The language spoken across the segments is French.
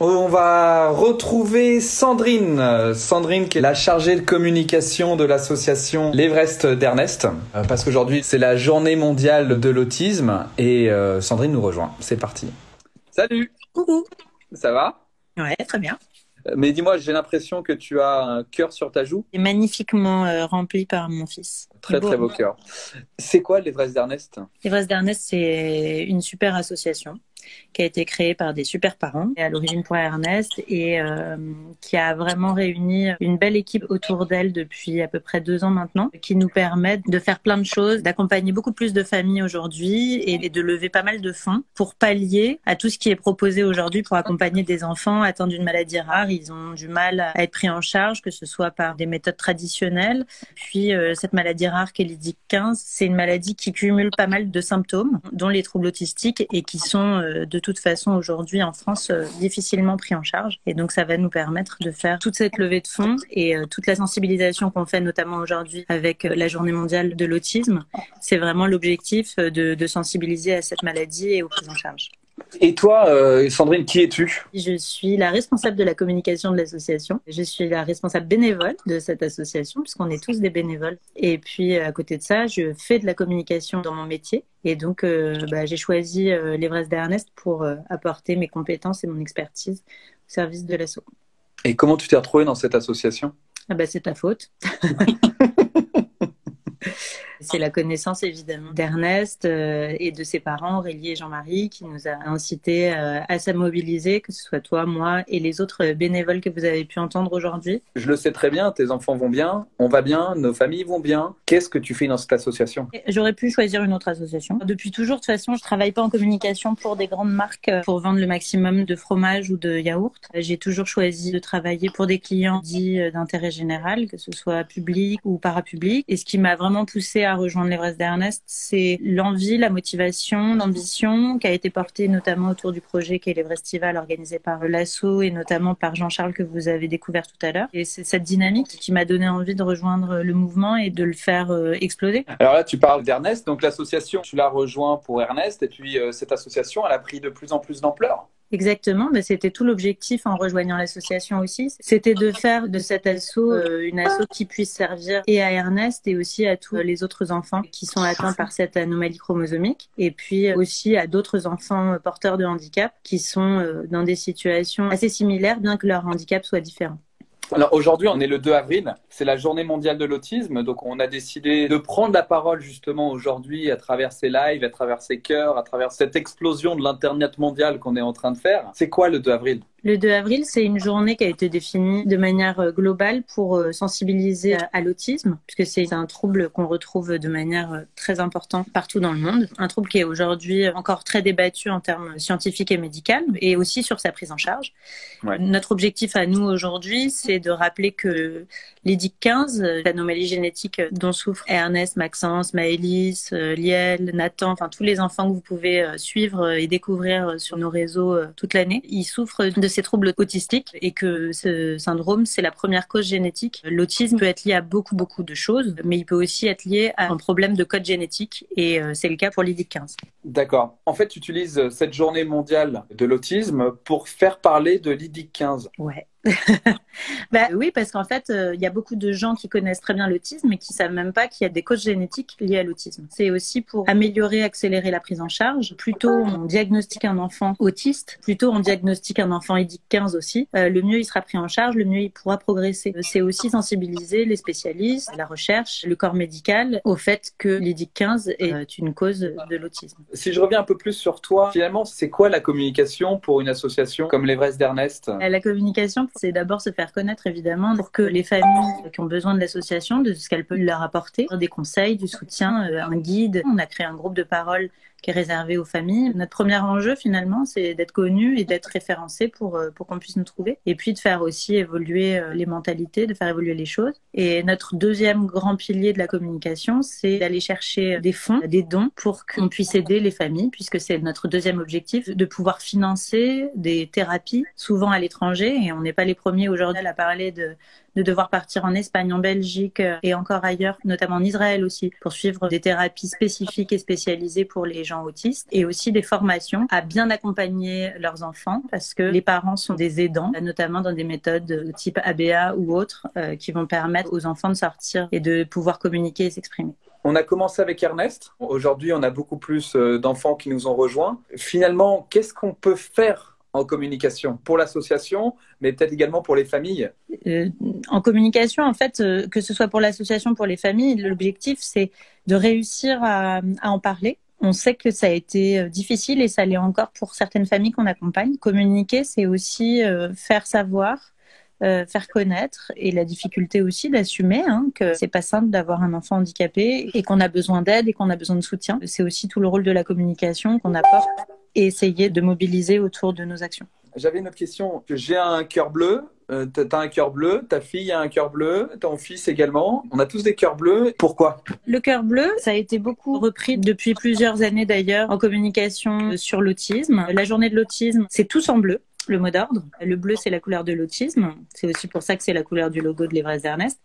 On va retrouver Sandrine. Sandrine qui est la chargée de communication de l'association L'Everest d'Ernest. Parce qu'aujourd'hui, c'est la journée mondiale de l'autisme. Et Sandrine nous rejoint. C'est parti. Salut. Coucou. Ça va? Ouais, très bien. Mais dis-moi, j'ai l'impression que tu as un cœur sur ta joue. C'est magnifiquement rempli par mon fils. Très très beau cœur. C'est quoi l'Everest d'Ernest? L'Everest d'Ernest, c'est une super association qui a été créée par des super parents, et à l'origine pour Ernest, et qui a vraiment réuni une belle équipe autour d'elle depuis à peu près 2 ans maintenant, qui nous permettent de faire plein de choses, d'accompagner beaucoup plus de familles aujourd'hui et de lever pas mal de fonds pour pallier à tout ce qui est proposé aujourd'hui pour accompagner des enfants atteints d'une maladie rare. Ils ont du mal à être pris en charge, que ce soit par des méthodes traditionnelles. Puis cette maladie rare qu'est l'IDIC-15, c'est une maladie qui cumule pas mal de symptômes, dont les troubles autistiques, et qui sont de toute façon aujourd'hui en France difficilement pris en charge. Et donc ça va nous permettre de faire toute cette levée de fonds et toute la sensibilisation qu'on fait notamment aujourd'hui avec la journée mondiale de l'autisme. C'est vraiment l'objectif de sensibiliser à cette maladie et aux prises en charge. Et toi, Sandrine, qui es-tu? Je suis la responsable de la communication de l'association. Je suis la responsable bénévole de cette association, puisqu'on est tous des bénévoles. Et puis, à côté de ça, je fais de la communication dans mon métier. Et donc, j'ai choisi l'Everest d'Ernest pour apporter mes compétences et mon expertise au service de l'asso. Et comment tu t'es retrouvée dans cette association? C'est ta faute. C'est la connaissance évidemment d'Ernest et de ses parents, Aurélie et Jean-Marie, qui nous a incités à se mobiliser, que ce soit toi, moi et les autres bénévoles que vous avez pu entendre aujourd'hui. Je le sais très bien, tes enfants vont bien, on va bien, nos familles vont bien. Qu'est-ce que tu fais dans cette association? J'aurais pu choisir une autre association. Depuis toujours, de toute façon, je travaille pas en communication pour des grandes marques pour vendre le maximum de fromage ou de yaourt. J'ai toujours choisi de travailler pour des clients dits d'intérêt général, que ce soit public ou parapublic. Et ce qui m'a vraiment poussée à rejoindre l'Everest d'Ernest, c'est l'envie, la motivation, l'ambition qui a été portée notamment autour du projet qu'est l'Everestival organisé par l'asso et notamment par Jean-Charles que vous avez découvert tout à l'heure. Et c'est cette dynamique qui m'a donné envie de rejoindre le mouvement et de le faire exploser. Alors là, tu parles d'Ernest, donc l'association, tu l'as rejoint pour Ernest et puis cette association, elle a pris de plus en plus d'ampleur. Exactement, mais c'était tout l'objectif en rejoignant l'association aussi. C'était de faire de cet asso une asso qui puisse servir et à Ernest et aussi à tous les autres enfants qui sont atteints par cette anomalie chromosomique, et puis aussi à d'autres enfants porteurs de handicap qui sont dans des situations assez similaires, bien que leur handicap soit différent. Alors aujourd'hui, on est le 2 avril, c'est la journée mondiale de l'autisme, donc on a décidé de prendre la parole justement aujourd'hui à travers ces lives, à travers ces cœurs, à travers cette explosion de l'internet mondial qu'on est en train de faire. C'est quoi le 2 avril? Le 2 avril, c'est une journée qui a été définie de manière globale pour sensibiliser à l'autisme, puisque c'est un trouble qu'on retrouve de manière très importante partout dans le monde. Un trouble qui est aujourd'hui encore très débattu en termes scientifiques et médicaux, et aussi sur sa prise en charge. Ouais. Notre objectif à nous aujourd'hui, c'est de rappeler que l'IDIC-15, l'anomalie génétique dont souffrent Ernest, Maxence, Maëlys, Liel, Nathan, enfin tous les enfants que vous pouvez suivre et découvrir sur nos réseaux toute l'année, ils souffrent de ces troubles autistiques et que ce syndrome, c'est la première cause génétique. L'autisme peut être lié à beaucoup de choses, mais il peut aussi être lié à un problème de code génétique, et c'est le cas pour l'IDIC-15. D'accord. En fait, tu utilises cette journée mondiale de l'autisme pour faire parler de l'IDIC-15. Ouais. Oui, parce qu'en fait, il y a beaucoup de gens qui connaissent très bien l'autisme mais qui savent même pas qu'il y a des causes génétiques liées à l'autisme. C'est aussi pour améliorer, accélérer la prise en charge. Plutôt on diagnostique un enfant autiste, plutôt on diagnostique un enfant IDIC-15 aussi, le mieux il sera pris en charge, le mieux il pourra progresser. C'est aussi sensibiliser les spécialistes, la recherche, le corps médical au fait que l'IDIC-15 est une cause de l'autisme. Si je reviens un peu plus sur toi, finalement, c'est quoi la communication pour une association comme l'Everest d'Ernest? La communication, c'est d'abord se faire connaître évidemment pour que les familles qui ont besoin de l'association, de ce qu'elle peut leur apporter, des conseils, du soutien, un guide. On a créé un groupe de parole qui est réservé aux familles. Notre premier enjeu finalement, c'est d'être connu et d'être référencé pour qu'on puisse nous trouver, et puis de faire aussi évoluer les mentalités, de faire évoluer les choses. Et notre deuxième grand pilier de la communication, c'est d'aller chercher des fonds, des dons pour qu'on puisse aider les familles, puisque c'est notre deuxième objectif, de pouvoir financer des thérapies, souvent à l'étranger, et on n'est pas les premiers aujourd'hui à parler de de devoir partir en Espagne, en Belgique et encore ailleurs, notamment en Israël aussi, pour suivre des thérapies spécifiques et spécialisées pour les gens autistes et aussi des formations à bien accompagner leurs enfants parce que les parents sont des aidants, notamment dans des méthodes de type ABA ou autres qui vont permettre aux enfants de sortir et de pouvoir communiquer et s'exprimer. On a commencé avec Ernest. Aujourd'hui, on a beaucoup plus d'enfants qui nous ont rejoints. Finalement, qu'est-ce qu'on peut faire en communication pour l'association, mais peut-être également pour les familles? En communication, en fait, que ce soit pour l'association, pour les familles, l'objectif, c'est de réussir à en parler. On sait que ça a été difficile et ça l'est encore pour certaines familles qu'on accompagne. Communiquer, c'est aussi faire savoir, faire connaître et la difficulté aussi d'assumer que c'est pas simple d'avoir un enfant handicapé et qu'on a besoin d'aide et qu'on a besoin de soutien. C'est aussi tout le rôle de la communication qu'on apporte et essayer de mobiliser autour de nos actions. J'avais une autre question. J'ai un cœur bleu, t'as un cœur bleu, ta fille a un cœur bleu, ton fils également. On a tous des cœurs bleus. Pourquoi? Le cœur bleu, ça a été beaucoup repris depuis plusieurs années d'ailleurs en communication sur l'autisme. La journée de l'autisme, c'est tous en bleu. Le mot d'ordre. Le bleu, c'est la couleur de l'autisme. C'est aussi pour ça que c'est la couleur du logo de l'Everest d'Ernest.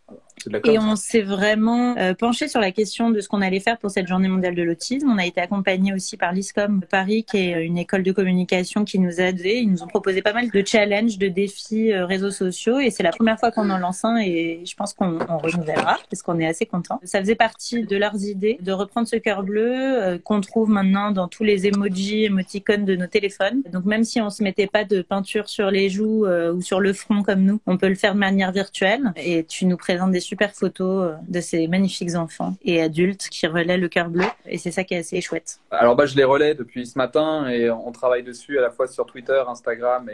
Et on s'est vraiment penché sur la question de ce qu'on allait faire pour cette journée mondiale de l'autisme. On a été accompagné aussi par l'ISCOM Paris, qui est une école de communication qui nous a aidés. Ils nous ont proposé pas mal de challenges, de défis réseaux sociaux. Et c'est la première fois qu'on en lance un et je pense qu'on renouvellera parce qu'on est assez contents. Ça faisait partie de leurs idées de reprendre ce cœur bleu qu'on trouve maintenant dans tous les emojis, émoticônes de nos téléphones. Donc même si on se mettait pas de peinture sur les joues ou sur le front comme nous, on peut le faire de manière virtuelle. Et tu nous présentes des super photos de ces magnifiques enfants et adultes qui relaient le cœur bleu. Et c'est ça qui est assez chouette. Alors je les relais depuis ce matin et on travaille dessus à la fois sur Twitter, Instagram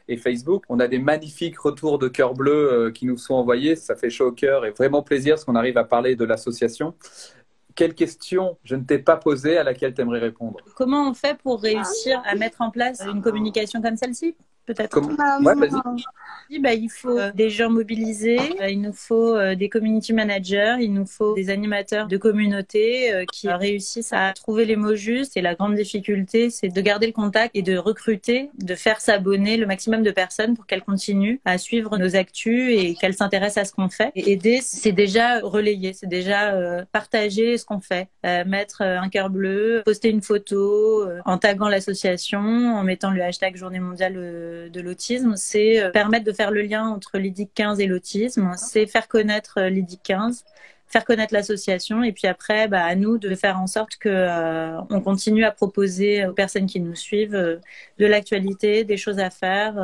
et Facebook. On a des magnifiques retours de cœur bleu qui nous sont envoyés. Ça fait chaud au cœur et vraiment plaisir parce qu'on arrive à parler de l'association. Quelle question je ne t'ai pas posée à laquelle tu aimerais répondre? Comment on fait pour réussir à mettre en place une communication comme celle-ci? Peut-être. Ouais, vas-y. Il faut des gens mobilisés, il nous faut des community managers, il nous faut des animateurs de communauté qui réussissent à trouver les mots justes. Et la grande difficulté, c'est de garder le contact et de recruter, de faire s'abonner le maximum de personnes pour qu'elles continuent à suivre nos actus et qu'elles s'intéressent à ce qu'on fait. Et aider, c'est déjà relayer, c'est déjà partager ce qu'on fait, mettre un cœur bleu, poster une photo en taguant l'association, en mettant le hashtag Journée mondiale de l'autisme, c'est permettre de faire le lien entre l'IDIC 15 et l'autisme, c'est faire connaître l'IDIC 15, faire connaître l'association et puis après à nous de faire en sorte que on continue à proposer aux personnes qui nous suivent de l'actualité, des choses à faire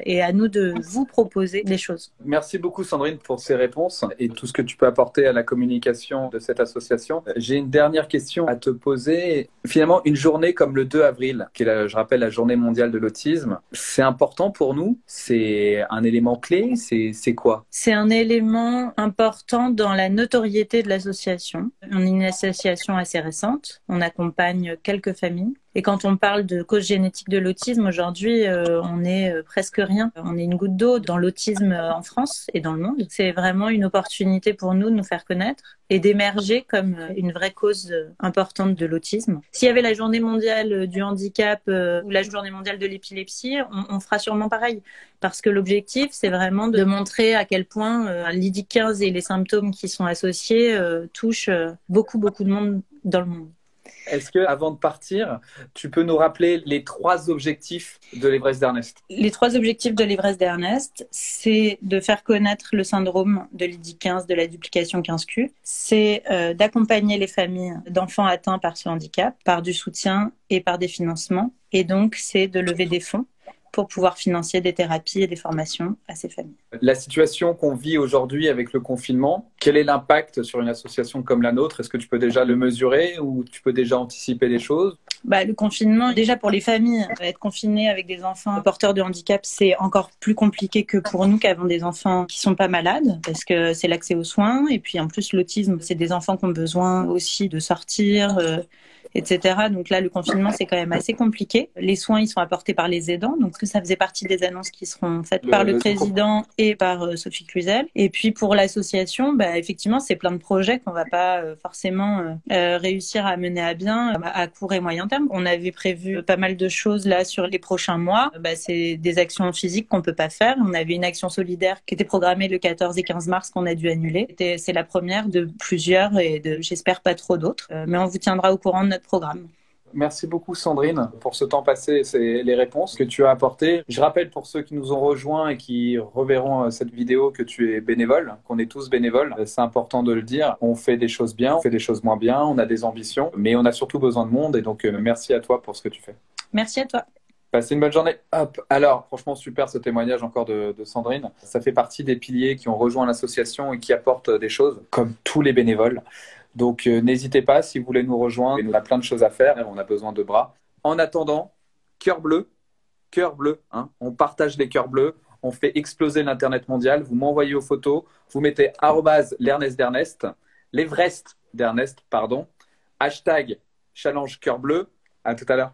et à nous de vous proposer des choses. Merci beaucoup Sandrine pour ces réponses et tout ce que tu peux apporter à la communication de cette association. J'ai une dernière question à te poser. Finalement, une journée comme le 2 avril, qui est, je rappelle, la journée mondiale de l'autisme, c'est important pour nous? C'est un élément clé? C'est quoi? C'est un élément important dans la notoriété de l'association. On est une association assez récente. On accompagne quelques familles. Et quand on parle de cause génétique de l'autisme, aujourd'hui, on est presque rien. On est une goutte d'eau dans l'autisme en France et dans le monde. C'est vraiment une opportunité pour nous de nous faire connaître et d'émerger comme une vraie cause importante de l'autisme. S'il y avait la journée mondiale du handicap ou la journée mondiale de l'épilepsie, on fera sûrement pareil. Parce que l'objectif, c'est vraiment de montrer à quel point l'IDIC 15 et les symptômes qui sont associés touchent beaucoup de monde dans le monde. Est-ce que, avant de partir, tu peux nous rappeler les 3 objectifs de l'Everest d'Ernest? Les 3 objectifs de l'Everest d'Ernest, c'est de faire connaître le syndrome de l'IDIC 15, de la duplication 15Q. C'est d'accompagner les familles d'enfants atteints par ce handicap, par du soutien et par des financements. Et donc, c'est de lever des fonds pour pouvoir financer des thérapies et des formations à ces familles. La situation qu'on vit aujourd'hui avec le confinement, quel est l'impact sur une association comme la nôtre? Est-ce que tu peux déjà le mesurer ou tu peux déjà anticiper des choses? Le confinement, déjà pour les familles, être confiné avec des enfants porteurs de handicap, c'est encore plus compliqué que pour nous qui avons des enfants qui sont pas malades, parce que c'est l'accès aux soins. Et puis en plus, l'autisme, c'est des enfants qui ont besoin aussi de sortir etc. Donc là, le confinement, c'est quand même assez compliqué. Les soins, ils sont apportés par les aidants. Donc ça faisait partie des annonces qui seront faites par le président et par Sophie Cluzel. Et puis pour l'association, effectivement, c'est plein de projets qu'on va pas forcément réussir à mener à bien à court et moyen terme. On avait prévu pas mal de choses là sur les prochains mois. C'est des actions physiques qu'on peut pas faire. On avait une action solidaire qui était programmée le 14 et 15 mars qu'on a dû annuler. C'est la première de plusieurs et j'espère pas trop d'autres. Mais on vous tiendra au courant de notre programme. Merci beaucoup Sandrine pour ce temps passé et les réponses que tu as apportées. Je rappelle pour ceux qui nous ont rejoints et qui reverront cette vidéo que tu es bénévole, qu'on est tous bénévoles. C'est important de le dire. On fait des choses bien, on fait des choses moins bien, on a des ambitions, mais on a surtout besoin de monde et donc merci à toi pour ce que tu fais. Merci à toi. Passez une bonne journée. Hop. Alors, franchement, super ce témoignage encore de Sandrine. Ça fait partie des piliers qui ont rejoint l'association et qui apportent des choses, comme tous les bénévoles. Donc, n'hésitez pas si vous voulez nous rejoindre. On a plein de choses à faire. On a besoin de bras. En attendant, cœur bleu. Hein. On partage les cœurs bleus. On fait exploser l'Internet mondial. Vous m'envoyez aux photos. Vous mettez @l'Ernest d'Ernest. L'Everest d'Ernest, pardon. #challenge cœur bleu. À tout à l'heure.